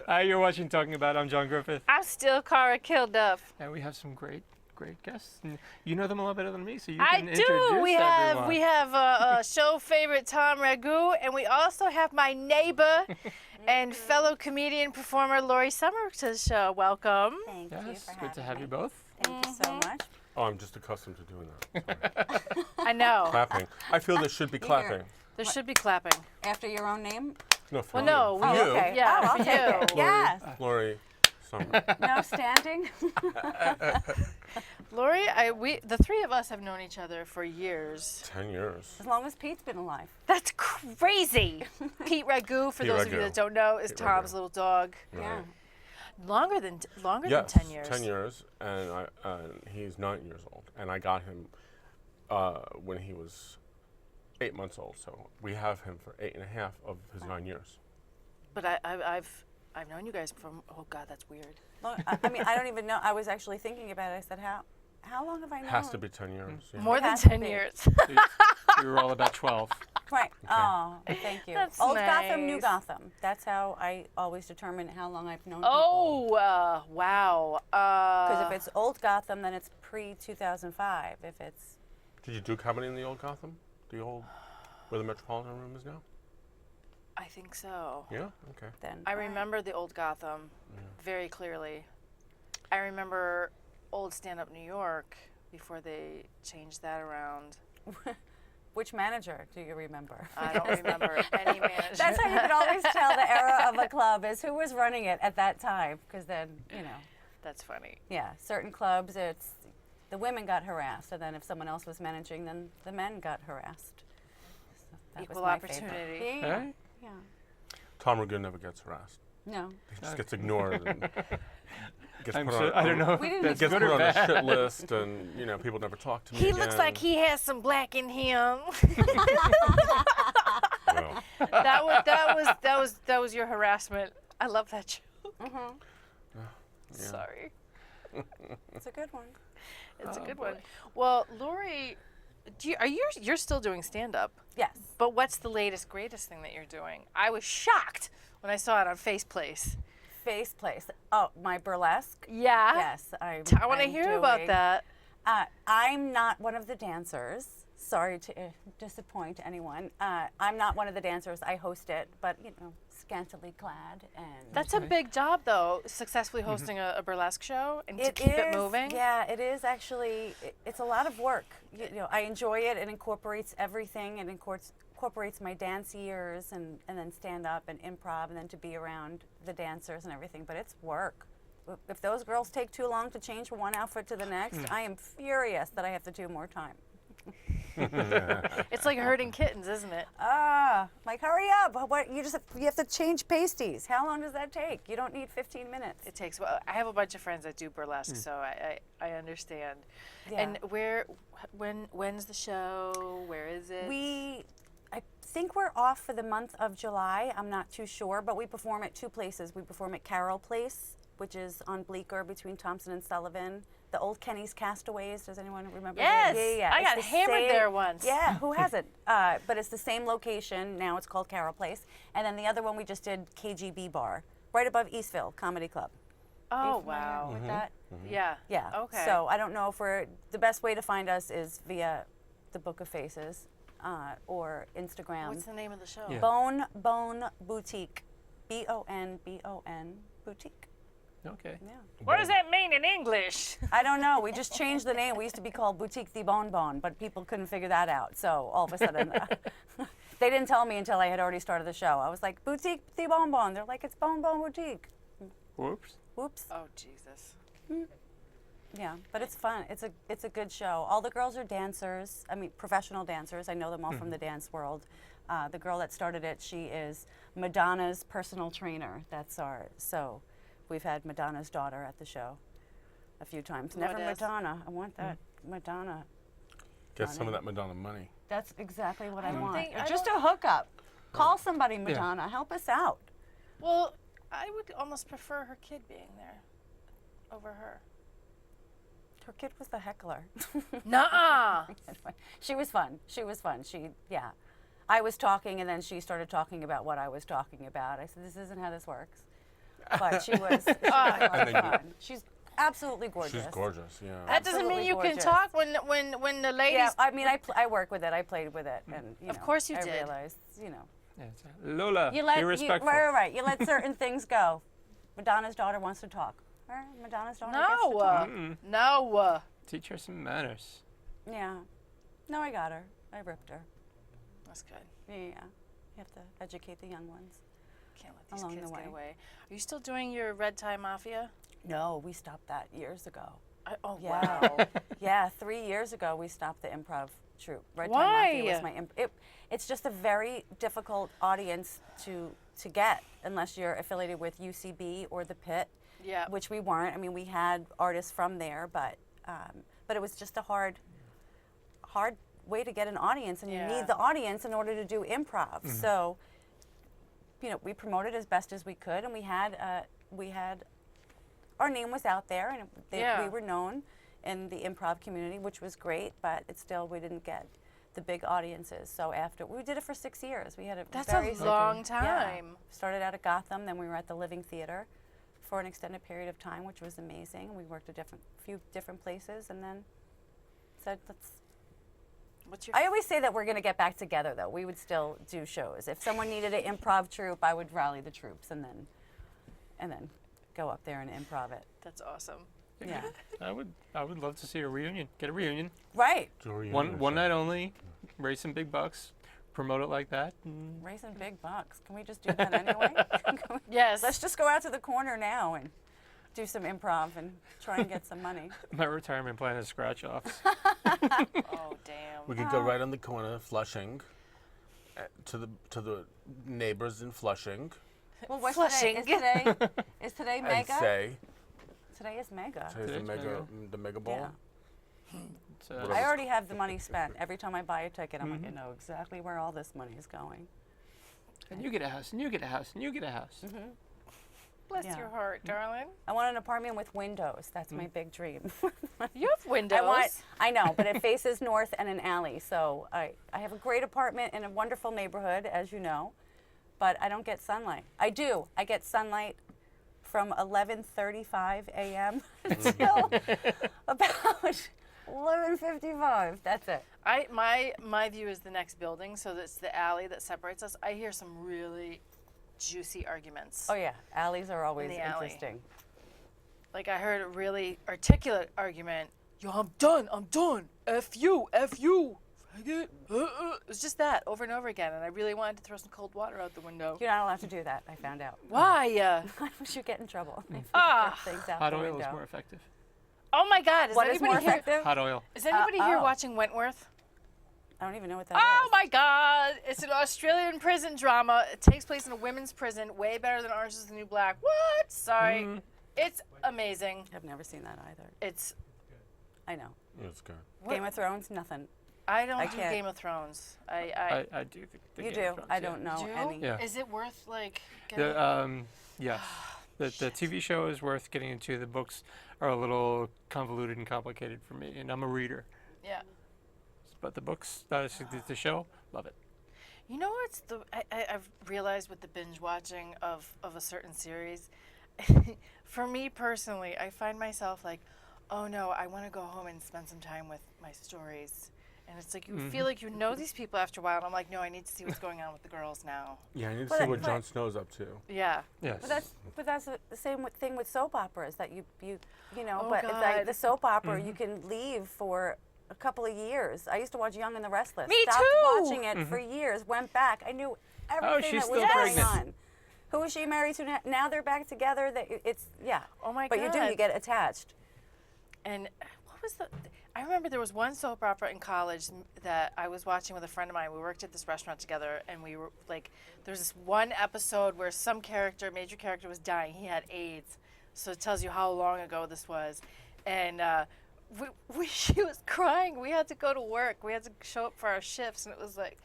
Hi, you're watching Talking About. I'm John Griffith. I'm still Cara Kilduff. And we have some great guests. And you know them a lot better than me, so you I can do. introduce everyone. We have a show favorite, Tom Ragu, and we also have my neighbor and fellow comedian performer, Lori Sommer, to the show. Welcome. Thank you Yes, for having good to have me. you both. Thank you so much. Oh, I'm just accustomed to doing that. Sorry. I know. Clapping. I feel there should be clapping. There should be clapping. After your own name? No, for Well, you. no. For we- you. okay. Yeah, Oh, I'll for take you. it. Yes. Lori Sommer. No standing? Lori, the three of us have known each other for years. 10 years. As long as Pete's been alive. That's crazy. Pete Ragu, for Pete those of you Ragu. that don't know, is Pete Tom's Ragu. little dog. Yeah. Longer than Yes, 10 years. 10 years, and he's 9 years old. And I got him when he was 8 months old. So we have him for 8.5 of his 9 years. But I've known you guys from. Oh God, that's weird. Well, I mean, I don't even know. I was actually thinking about it. I said, how long have I known? Has to be 10 years. Yeah. More than has to 10 be. years. We were all about 12. Right. Oh, thank you. That's Old Gotham, New nice. Gotham. That's how I always determine how long I've known Oh, wow. Because if it's Old Gotham, then it's pre-2005. If it's... Did you do comedy in the old Gotham? The old, where the Metropolitan Room is now? I think so. Yeah? Okay. Then I remember the old Gotham very clearly. I remember old stand-up New York before they changed that around. Which manager do you remember? I don't remember any manager. That's how you can always tell the era of a club is who was running it at that time. Because then, you know, That's funny. yeah, certain clubs, it's the women got harassed, and then if someone else was managing, then the men got harassed. So that Equal was my opportunity. favorite. Yeah, Hey? yeah. Tom Ragu never gets harassed. No. He just gets ignored and gets I'm put so, on, I don't know We if didn't that's gets good put or on a bad. shit list, and people never talk to me He again. looks like he has some black in him. Well, that was your harassment. I love that joke. yeah. Sorry. It's a good one. It's Oh, a good boy. one. Well, Lori, you're still doing stand-up, Yes. but what's the latest, greatest thing that you're doing? I was shocked when I saw it on Face Place. Face Place. Oh, my burlesque? Yeah. Yes. I want to hear about that. I'm not one of the dancers. Sorry to disappoint anyone. I'm not one of the dancers. I host it, but, scantily clad. And That's a big job, though, successfully hosting a burlesque show and to keep it moving. Yeah, it is actually. It's a lot of work. I enjoy it. It incorporates everything. It incorporates my dance years and then stand up and improv and then to be around the dancers and everything. But it's work. If those girls take too long to change from one outfit to the next, I am furious that I have to do more time. It's like herding kittens, isn't it? Like hurry up! What you have to change pasties. How long does that take? You don't need 15 minutes. It takes. Well, I have a bunch of friends that do burlesque, so I understand. Yeah. And when's the show? Where is it? I think we're off for the month of July. I'm not too sure, but we perform at two places. We perform at Cara Place, which is on Bleecker between Thompson and Sullivan. The old Kenny's Castaways. Does anyone remember Yes, that? Yeah. I It's got the hammered there once. Yeah, who hasn't? But it's the same location. Now it's called Cara Place. And then the other one we just did KGB Bar, right above Eastville Comedy Club. Are you Oh familiar wow. with that? Yeah. Yeah. Okay. So I don't know if the best way to find us is via the Book of Faces or Instagram. What's the name of the show? Yeah. Bone Boutique, BON Boutique. Okay. Yeah. What does that mean in English? I don't know. We just changed the name. We used to be called Boutique the Bon Bon, but people couldn't figure that out. So all of a sudden, they didn't tell me until I had already started the show. I was like, Boutique the Bon Bon. They're like, it's Bon Bon Boutique. Whoops. Whoops. Oh Jesus. Yeah, but it's fun. It's a good show. All the girls are dancers. I mean, professional dancers. I know them all from the dance world. The girl that started it, she is Madonna's personal trainer. So we've had Madonna's daughter at the show a few times. Never Lourdes. Madonna. I want that Madonna. Get some of that Madonna money. That's exactly what I don't want. think- I Just a hookup. Call somebody, Yeah. Madonna. Help us out. Well, I would almost prefer her kid being there over her. Her kid was the heckler. Nuh-uh. She was fun. She, yeah. I was talking, and then she started talking about what I was talking about. I said, "This isn't how this works." But she was a lot of fun. She's absolutely gorgeous. She's gorgeous, yeah. That doesn't mean Absolutely you can gorgeous. talk when the ladies. Yeah, I mean, I work with it. I played with it, and Of course you I did. realized, Yeah, Lola, you let be respectful. right. You let certain things go. Madonna's daughter wants to talk. Madonna's daughter gets to talk. No. Teach her some manners. Yeah. No, I got her. I ripped her. That's good. Yeah. You have to educate the young ones. Can't let these Along kids the get way. away. Are you still doing your Red Tie Mafia? No, we stopped that years ago. Oh Yeah. wow. Yeah, 3 years ago we stopped the improv troupe. Red Tie Why? Mafia was my it's just a very difficult audience to get unless you're affiliated with UCB or the Pit, Yeah. which we weren't. I mean, we had artists from there, but it was just a hard way to get an audience, and Yeah. you need the audience in order to do improv. So, we promoted as best as we could, and we had our name was out there, and we were known in the improv community, which was great, but we didn't get the big audiences. So after we did it for 6 years, we had a That's very a long Yeah. time. Started out at Gotham, then we were at the Living Theater for an extended period of time, which was amazing. We worked at few different places, and then said, What's your I always say that we're going to get back together, though. We would still do shows. If someone needed an improv troupe, I would rally the troops and then go up there and improv it. That's awesome. Yeah. I would love to see a reunion. Get a reunion. Right. One night only. Raise some big bucks. Promote it like that. And Raising big bucks. Can we just do that anyway? Yes. Let's just go out to the corner now and do some improv and try and get some money. my retirement plan is scratch offs. Oh damn. We could go right on the corner, Flushing, to the neighbors in Flushing. Well, what's Flushing. today? Is today And mega? say, Today is mega. today's Today's the mega ball. Yeah. So, Whatever. I already have the money spent. Every time I buy a ticket, I'm like, I know exactly where all this money is going. and you get a house, and you get a house, and you get a house. Bless Yeah. your heart, darling. I want an apartment with windows. That's my big dream. You have windows. I know, but it faces north and an alley. So I have a great apartment in a wonderful neighborhood, as you know, but I don't get sunlight. I do. I get sunlight from 11:35 a.m. until about 11:55. That's it. My view is the next building, so that's the alley that separates us. I hear some really juicy arguments. Oh yeah, alleys are always the alley. interesting. Like I heard a really articulate argument. Yo, I'm done. F you. Faggot. It was just that over and over again, and I really wanted to throw some cold water out the window. You're not allowed to do that. I found out. Why? Why would you get in trouble? If you Ah. throw things out Hot the oil window. is more effective. Oh my God! Is What is anybody more here? effective? Hot oil. Is anybody here oh. watching Wentworth? I don't even know what that Oh is. my God! It's an Australian prison drama. It takes place in a women's prison, way better than Orange is the New Black. What? Sorry. It's amazing. I've never seen that either. It's. I know. It's good. What? Game of Thrones, nothing. I don't I do can't. Game of Thrones. I I do. The You Game do. of Thrones, I yeah. don't know do. any. Yeah. Is it worth like? Getting Yes. The TV show is worth getting into. The books are a little convoluted and complicated for me, and I'm a reader. Yeah. But the books, the show, love it. You know what's I've realized with the binge watching of a certain series, for me personally, I find myself like, oh no, I want to go home and spend some time with my stories. And it's like you feel like you know these people after a while, and I'm like, no, I need to see what's going on with the girls now. Yeah, I need to But see I- what but- Jon Snow's up to. Yeah. Yes. But that's the same thing with soap operas that you know. Oh, but it's like God. the soap opera, you can leave for a couple of years. I used to watch Young and the Restless. Me Stopped too! watching it for years. Went back. I knew everything she's that was still going pregnant. on. Who is she married to now? Now they're back together. It's yeah. Oh my But God. you do. You get attached. And what was I remember there was one soap opera in college that I was watching with a friend of mine. We worked at this restaurant together, and we were like, there was this one episode where some major character was dying. He had AIDS. So it tells you how long ago this was. And she was crying. We had to go to work. We had to show up for our shifts, and it was like,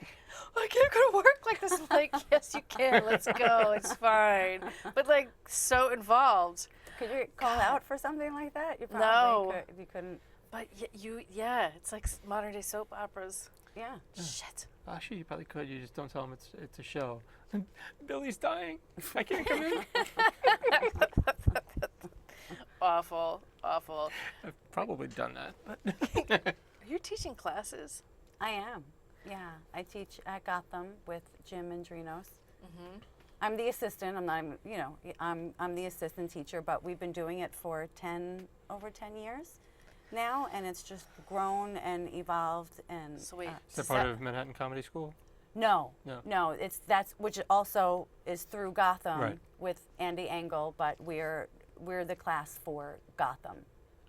I can't go to work like this. I'm like, yes, you can. Let's go. It's fine. But like so involved. Could you call out for something like that? You No. probably could. You couldn't. But it's like modern day soap operas. Yeah. Shit. Actually, you probably could. You just don't tell him it's a show. Billy's dying. I can't come in. Awful, awful. I've probably done that. But Are you teaching classes? I am. Yeah, I teach at Gotham with Jim and Drinos. Mm-hmm. I'm the assistant. I'm not, I'm the assistant teacher, but we've been doing it for over 10 years now, and it's just grown and evolved. And So wait, is that part of Manhattan Comedy School? no, No. that's which also is through Gotham Right. with Andy Engel, but we're the class for Gotham,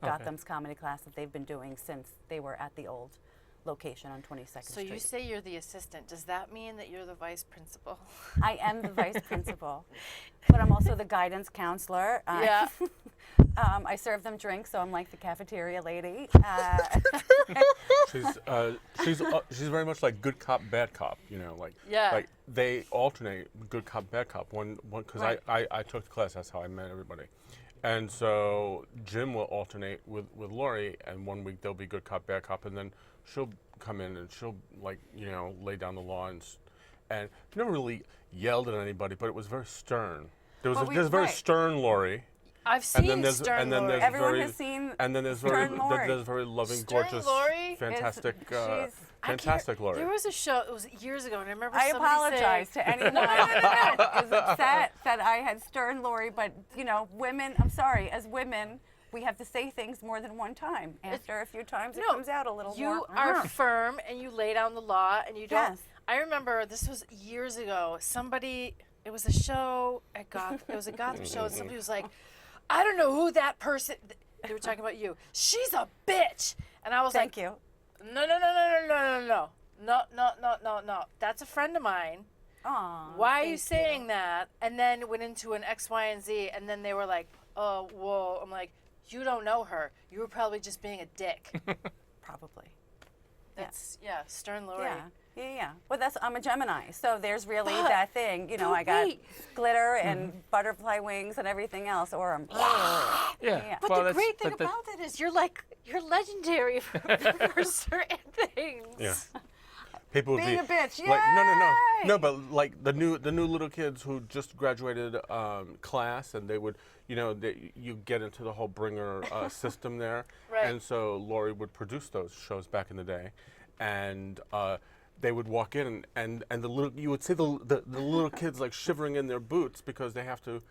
Okay. Gotham's comedy class that they've been doing since they were at the old location on 22nd so Street. you say you're the assistant. Does that mean that you're the vice principal? I am the vice principal, but I'm also the guidance counselor. Yeah. I serve them drinks, so I'm like the cafeteria lady. She's very much like good cop, bad cop. Like Yeah. like they alternate good cop, bad cop. One because Right. I took the class. That's how I met everybody. And so Jim will alternate with Lori, and one week they'll be good cop, bad cop, and then she'll come in and she'll lay down the law and never really yelled at anybody, but it was very stern. There's a very right. stern Lori. I've seen there's- Stern and then Lori. there's Everyone very- has seen And then there's Stern Lori. there's very loving, Stern gorgeous, Lori is- fantastic, she's- I can't- fantastic Lori. There was a show. It was years ago, and I remember I somebody apologize saying, to anyone that is upset that I had stern Lori, but women, I'm sorry, as women, we have to say things more than one time. After a few times, it No, comes out a little you more. are firm and you lay down the law and you don't. Yes. I remember this was years ago. It was a show at Gotham. It was a Gotham show, and somebody was like, I don't know who that person. They were talking about you. She's a bitch, and I was Thank like, you. No. That's a friend of mine. Aw, Why are you thank saying that? And then went into an X, Y, and Z, and then they were like, oh, whoa. I'm like, you don't know her. You were probably just being a dick. Probably. That's, Stern Lori. Yeah. Well, I'm a Gemini, so there's really But- that thing. but I got wait. glitter and butterfly wings and everything else, or I'm. Yeah. Yeah. But Well, the that's- great thing that- that- about it is you're legendary for certain things. Yeah. People would Being be a bitch, like, no, yay! but like the new little kids who just graduated class, and they would, you get into the whole bringer system there, Right. and so Lori would produce those shows back in the day, and they would walk in, and you would see the little kids like shivering in their boots because they have to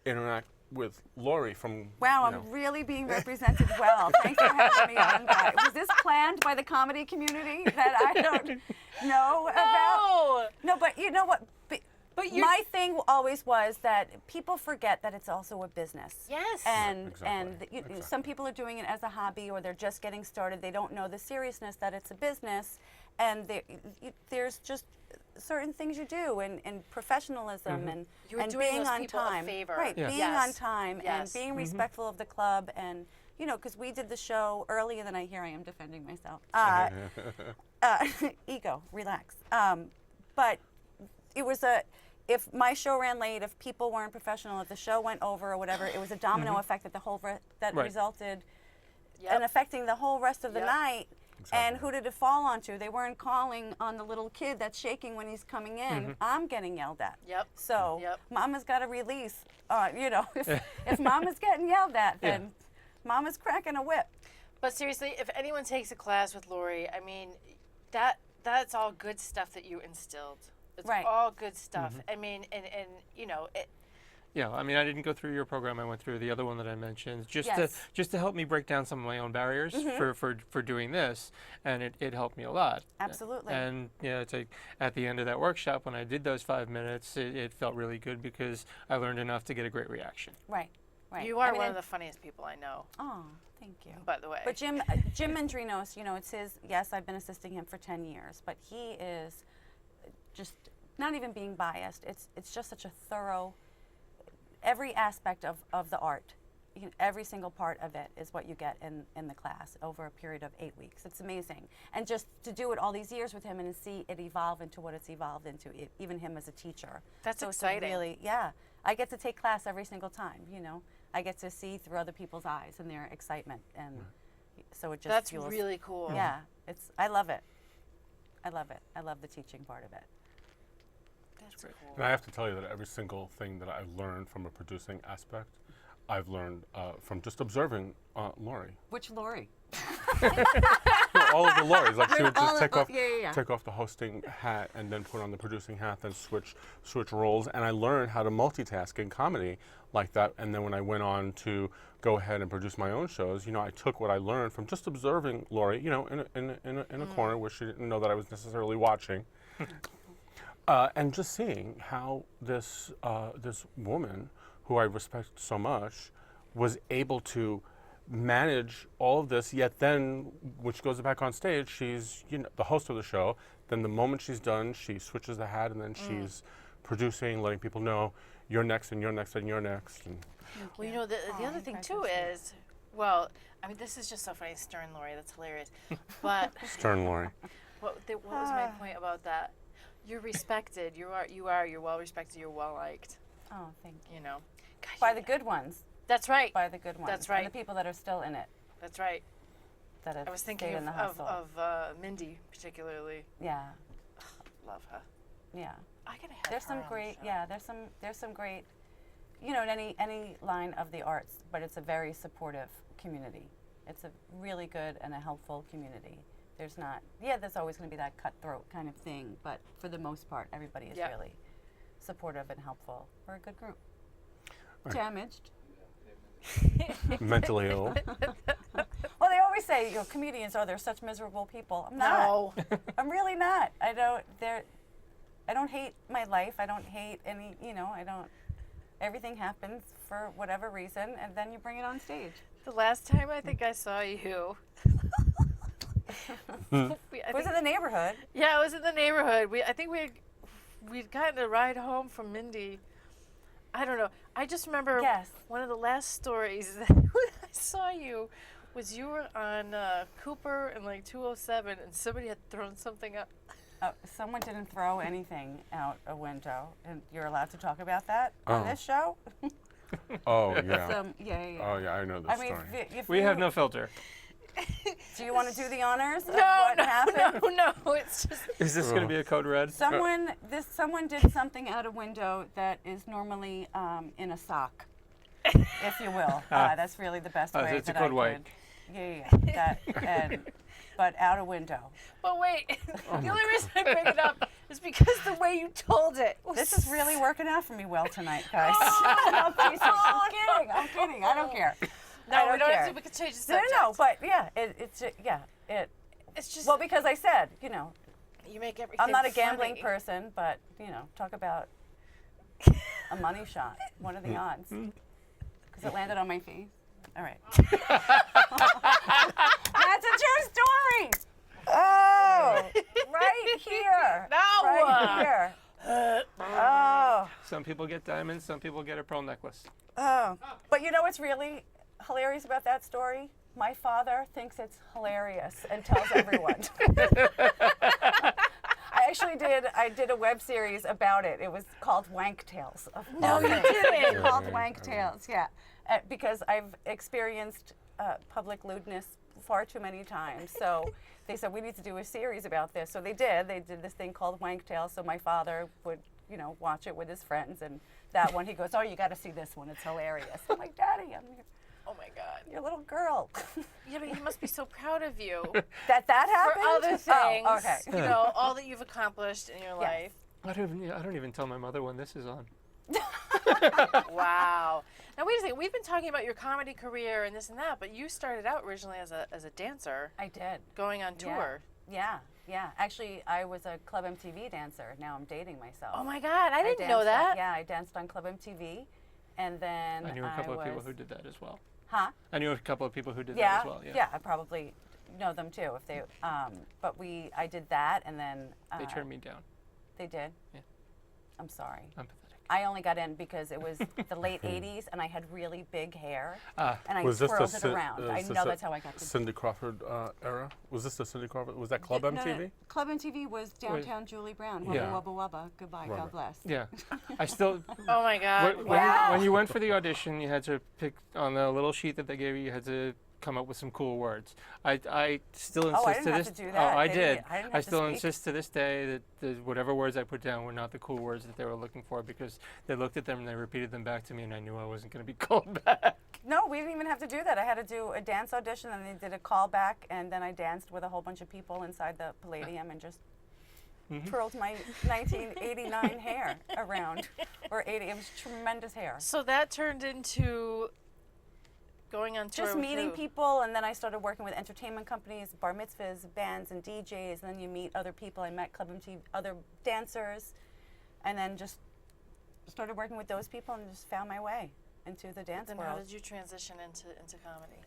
interact with Lori from. Wow, you know. I'm really being represented well. Thanks for having me on, guys. Was this planned by the comedy community that I don't know about? No, but you know what? But you're- my thing always was that people forget that it's also a business. Yes. And Exactly. some people are doing it as a hobby, or they're just getting started. They don't know the seriousness that it's a business, and there's just certain things you do, and professionalism, and You were and doing being those on people a time, favor. right? Yeah. Being Yes. on time Yes. and being respectful of the club, and because we did the show early, and then I am defending myself. Ego, relax. But it was if my show ran late, if people weren't professional, if the show went over or whatever, it was a domino effect that that Right. resulted Yep. in affecting the whole rest of the Yep. night. And Exactly. who did it fall onto? They weren't calling on the little kid that's shaking when he's coming in. I'm getting yelled at. Yep. So Yep. Mama's got to release. If Mama's getting yelled at, then Mama's cracking a whip. But seriously, if anyone takes a class with Lori, I mean, that's all good stuff that you instilled. It's Right. all good stuff. I mean, and it. Yeah, I mean, I didn't go through your program. I went through the other one that I mentioned, just Yes. to help me break down some of my own barriers for doing this, and it helped me a lot. Absolutely. And it's like at the end of that workshop, when I did those 5 minutes, it felt really good because I learned enough to get a great reaction. Right. You are one of the funniest people I know, Oh, thank you. by the way. But Jim Mandrinos, it's his. Yes, I've been assisting him for 10 years, but he is just not even being biased. It's just such a thorough. Every aspect of the art, every single part of it is what you get in the class over a period of 8 weeks. It's amazing, and just to do it all these years with him and see it evolve into what it's evolved into, even him as a teacher. That's so exciting. It's really, I get to take class every single time. I get to see through other people's eyes and their excitement, and so it just That's fuels. really cool. Yeah, I love it. I love it. I love the teaching part of it. That's great. cool. And I have to tell you that every single thing that I've learned from a producing aspect, I've learned from just observing Lori. Which Lori? No, all of the Loris. Like she would All just of- take off the hosting hat and then put on the producing hat, then switch roles. And I learned how to multitask in comedy like that. And then when I went on to go ahead and produce my own shows, I took what I learned from just observing Lori, in a corner where she didn't know that I was necessarily watching. And just seeing how this woman, who I respect so much, was able to manage all of this. Yet then, when she goes back on stage, she's the host of the show. Then the moment she's done, she switches the hat, and then she's producing, letting people know you're next, and you're next, and you're next. And Well, the other thing too is, well, I mean, this is just so funny, stern Lori. That's hilarious. But stern Lori. what was my point about that? You're respected. You're well respected. You're well liked. Oh, thank you. God, By the good ones. That's right. By the good ones. That's right. And the people that are still in it. That's right. That have I was stayed thinking in the of hustle. Mindy particularly. Yeah. Love her. Yeah. I gotta have There's her some on the great. show. Yeah. There's some great. In any line of the arts, but it's a very supportive community. It's a really good and a helpful community. There's not. Yeah. There's always going to be that cutthroat kind of thing, but for the most part, everybody is Yeah. really supportive and helpful. We're a good group. Right. Damaged. Mentally ill. Well, they always say, comedians, they're such miserable people. I'm not. No. I'm really not. I don't hate my life. I don't hate any, I don't, everything happens for whatever reason, and then you bring it on stage. The last time I think I saw you. It was in the neighborhood. Yeah, it was in the neighborhood. I think we'd gotten a ride home from Mindy. I don't know. I just remember Yes. one of the last stories that I saw you was you were on Cooper and like 207, and somebody had thrown something up. Someone didn't throw anything out a window, and you're allowed to talk about that on Oh. this show? Oh yeah. Yeah. Oh yeah, I know this I mean, story. if We you, have no filter. Do you want to do the honors of No, what no, happened? no. It's just Is this going to be a code red? Someone did something out a window that is normally in a sock, if you will. That's really the best way it's a that code I white. could. Yeah. But out a window. But wait, the only reason I bring it up is because the way you told it was This is really working out for me well tonight, guys. Oh, I'm kidding. I don't care. No, I we don't care. have to. We can change the No, subject. but yeah, It's just Well, because I said, you make everything. I'm not a gambling funny. person, but talk about a money shot. What are the odds? Because it landed on my face. All right. That's a true story. Oh, right here. No. Right here. Oh. Some people get diamonds, some people get a pearl necklace. Oh. But you know what's really hilarious about that story? My father thinks it's hilarious and tells everyone. I did a web series about it. It was called Wank Tales. No, you didn't. Called Wank Tales, yeah. Because I've experienced public lewdness far too many times. So they said, we need to do a series about this. So they did. They did this thing called Wank Tales. So my father would, watch it with his friends. And that one, he goes, oh, you got to see this one. It's hilarious. I'm like, Daddy, I'm Oh my God. your little girl. Yeah, but he must be so proud of you that for happened? other things. Oh, okay. All that you've accomplished in your life. I don't even tell my mother when this is on. Wow. Now wait a second. We've been talking about your comedy career and this and that, but you started out originally as a dancer, I did. going on tour. Yeah. Actually, I was a Club MTV dancer. Now I'm dating myself. Oh my God, I didn't know danced that. Yeah, I danced on Club MTV, and then I knew a couple of people was- who did that as well. Huh? I knew a couple of people who did Yeah. that as well. Yeah, I probably know them too if they. But I did that, and then They turned me down. They did. Yeah. I'm sorry. I'm pathetic. I only got in because it was the late '80s, and I had really big hair, Ah. and I Was this twirled the it Cin- around. I is this know the that's how I got the. Cindy Crawford era? Was this the Cindy Crawford? Was that Club No, MTV? no, Club MTV was downtown Julie Brown. Wubba Yeah. wubba wubba. Goodbye. Right. God bless. Yeah. I still. Oh my God. When, wow. when you went for the audition, you had to pick on the little sheet that they gave you. You had to come up with some cool words. I still Oh, I insist didn't to have this. to do that. Oh, I They did. didn't- I didn't I have to still speak. insist to this day that whatever words I put down were not the cool words that they were looking for, because they looked at them and they repeated them back to me, and I knew I wasn't going to be called back. No, we didn't even have to do that. I had to do a dance audition, and they did a callback, and then I danced with a whole bunch of people inside the Palladium and just twirled my 1989 hair around, or 80. It was tremendous hair. So that turned into going on tour Just with meeting who? people, and then I started working with entertainment companies, bar mitzvahs, bands, and DJs. And then you meet other people. I met Club MTV, other dancers, and then just started working with those people and just found my way into the dance Then world. how did you transition into comedy?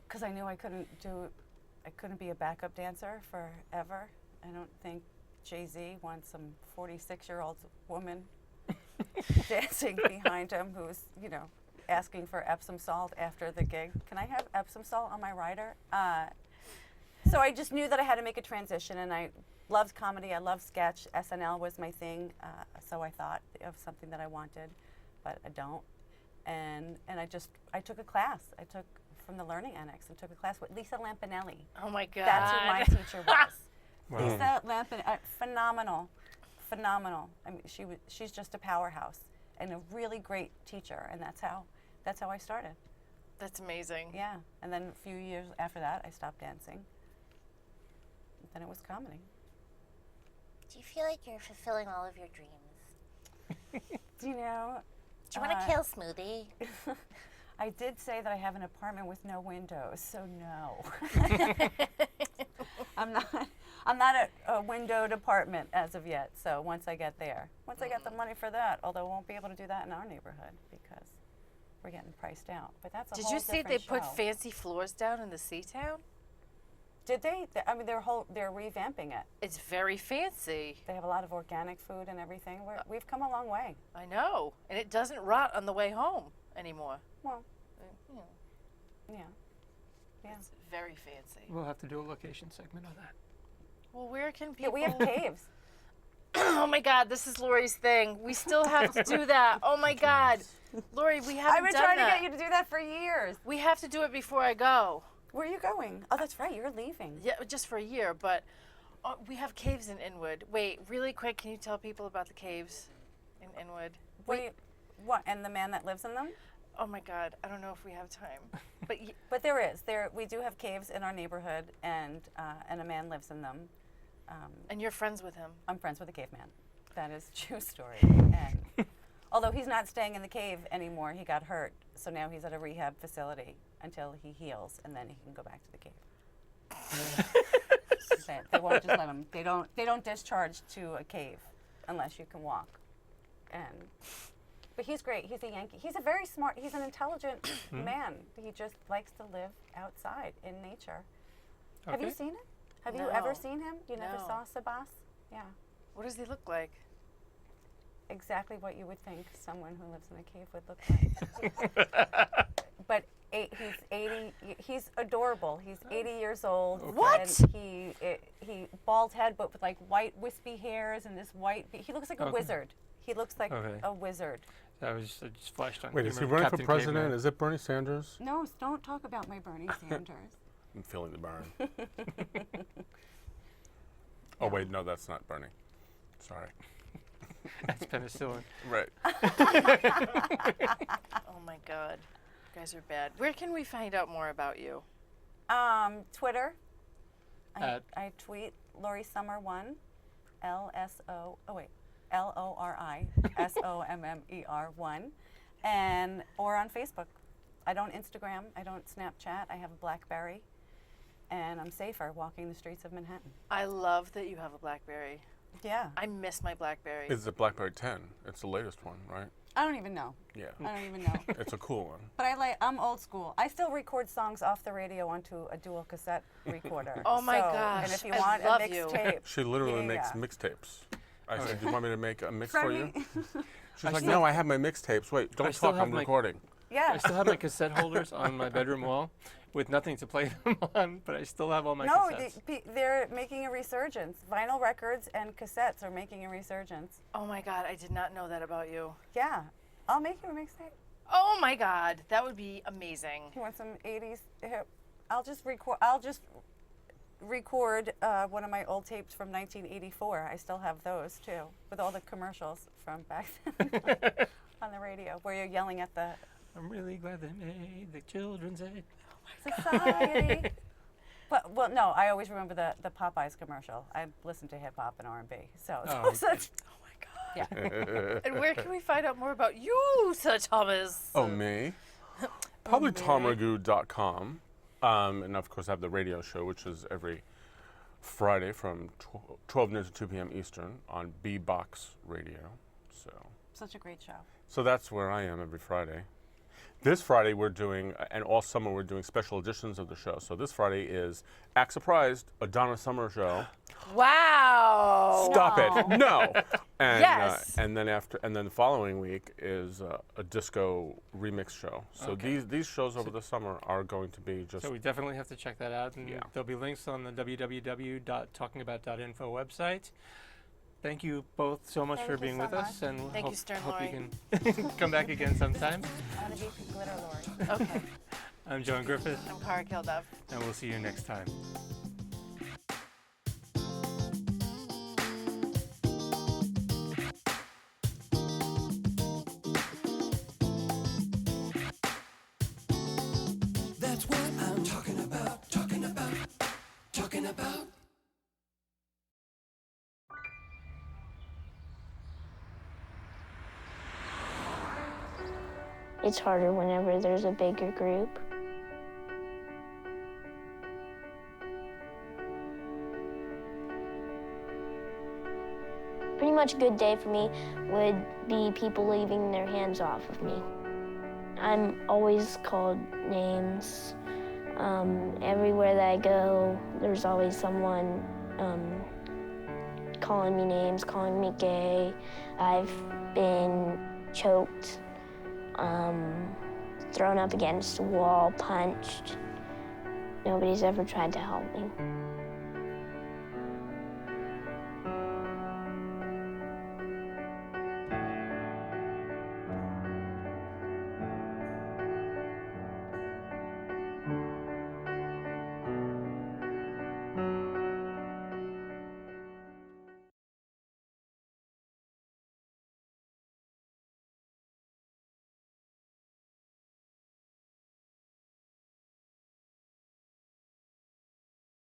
Because I knew I couldn't be a backup dancer forever. I don't think Jay-Z wants some 46-year-old woman dancing behind him who's, asking for Epsom salt after the gig. Can I have Epsom salt on my rider? So I just knew that I had to make a transition, and I loved comedy. I loved sketch. SNL was my thing, so I thought of something that I wanted, but I don't. And I took a class. I took from the Learning Annex and took a class with Lisa Lampanelli. Oh my God. That's who my teacher was. Wow. Lisa Lampanelli, phenomenal. I mean, she's just a powerhouse and a really great teacher, and that's how I started. That's amazing. Yeah, and then a few years after that, I stopped dancing. Then it was comedy. Do you feel like you're fulfilling all of your dreams? Do you know? Do you want a kale smoothie? I did say that I have an apartment with no windows, so no. I'm not a windowed apartment as of yet. So once I get there, once I get the money for that, although I won't be able to do that in our neighborhood because we're getting priced out. But that's a Did whole you see they different put show. fancy floors down in the Seatown? Did they? I mean, they're revamping it. It's very fancy. They have a lot of organic food and everything. We've come a long way. I know. And it doesn't rot on the way home anymore. Well, You know, yeah. Yeah. It's very fancy. We'll have to do a location segment on that. Well, where can Yeah, people... we have caves. Oh my God, this is Lori's thing. We still have to do that. Oh my God. Lori, we haven't I've been done trying that. to get you to do that for years. We have to do it before I go. Where are you going? Oh, that's right. You're leaving. Yeah, just for a year, but we have caves in Inwood. Wait, really quick, can you tell people about the caves in Inwood? What? And the man that lives in them? Oh my God, I don't know if we have time. But But there is. We do have caves in our neighborhood, and a man lives in them. and you're friends with him. I'm friends with a caveman. That is a true story. And although he's not staying in the cave anymore, he got hurt, so now he's at a rehab facility until he heals, and then he can go back to the cave. They won't just let him. They don't discharge to a cave unless you can walk. But he's great. He's a Yankee. He's a very smart. He's an intelligent man. He just likes to live outside in nature. Have you Okay. seen him? Have you ever No. seen him? You never No. saw Sabas? Yeah. What does he look like? Exactly what you would think someone who lives in a cave would look like. But he's 80. He's adorable. He's 80 years old. What? And he bald head, but with like white wispy hairs and this white. He looks like a Okay. wizard. He looks like Okay. a wizard. I just flashed on. Wait, you is he remember running for Captain president? Caveman? Is it Bernie Sanders? No, don't talk about my Bernie Sanders. I'm feeling the burn. Oh wait, no, that's not Bernie. Sorry. That's penicillin. Right. Oh my God. You guys are bad. Where can we find out more about you? Twitter. At? I tweet Lori Sommer 1, LORISOMMER 1, or on Facebook. I don't Instagram. I don't Snapchat. I have a BlackBerry, and I'm safer walking the streets of Manhattan. I love that you have a BlackBerry. Yeah. I miss my BlackBerry. It's the BlackBerry 10. It's the latest one, right? I don't even know. Yeah. I don't even know. It's a cool one. But I'm old school. I still record songs off the radio onto a dual cassette recorder. Oh my So, gosh, And if you I want love a you. mixtape, She literally Yeah, makes yeah. mixtapes. I said, "Do you want me to make a mix for From you?" me- She's I like, still- "No, I have my mixtapes. Wait, don't still talk. have I'm my- recording." yeah. I still have my cassette holders on my bedroom wall with nothing to play them on, but I still have all my No, cassettes. they're making a resurgence. Vinyl records and cassettes are making a resurgence. Oh my God, I did not know that about you. Yeah, I'll make you a mixtape. Oh my God, that would be amazing. You want some 80s hip? I'll just record one of my old tapes from 1984. I still have those too, with all the commercials from back then on the radio, where you're yelling at the I'm really glad they made the children's aid. society. But well, no, I always remember the Popeyes commercial. I listened to hip hop and R&B, so Oh, such. Oh my God. Yeah. And where can we find out more about you, Sir Thomas? Oh, me? Probably TomRagu.com. And of course, I have the radio show, which is every Friday from 12 noon to 2 p.m. Eastern on B-Box Radio. Such a great show. So that's where I am every Friday. This Friday we're doing, and all summer we're doing special editions of the show. So this Friday is Act Surprised, a Donna Summer show. Wow. Stop it! No. And, Yes. and then the following week is a disco remix show. So Okay. these shows over the summer are going to be just. So we definitely have to check that out. And Yeah. there'll be links on the www.talkingabout.info website. Thank you both so much Thank for you being so with us, much. and Thank you, Stern hope you Lori. can come back again sometime. I want to be Glitter Lord. Okay. I'm Joan Griffith, I'm Cara Kilduff. and we'll see you next time. That's what I'm talking about, talking about, talking about. It's harder whenever there's a bigger group. Pretty much a good day for me would be people leaving their hands off of me. I'm always called names. Everywhere that I go, there's always someone calling me names, calling me gay. I've been choked, thrown up against a wall, punched. Nobody's ever tried to help me.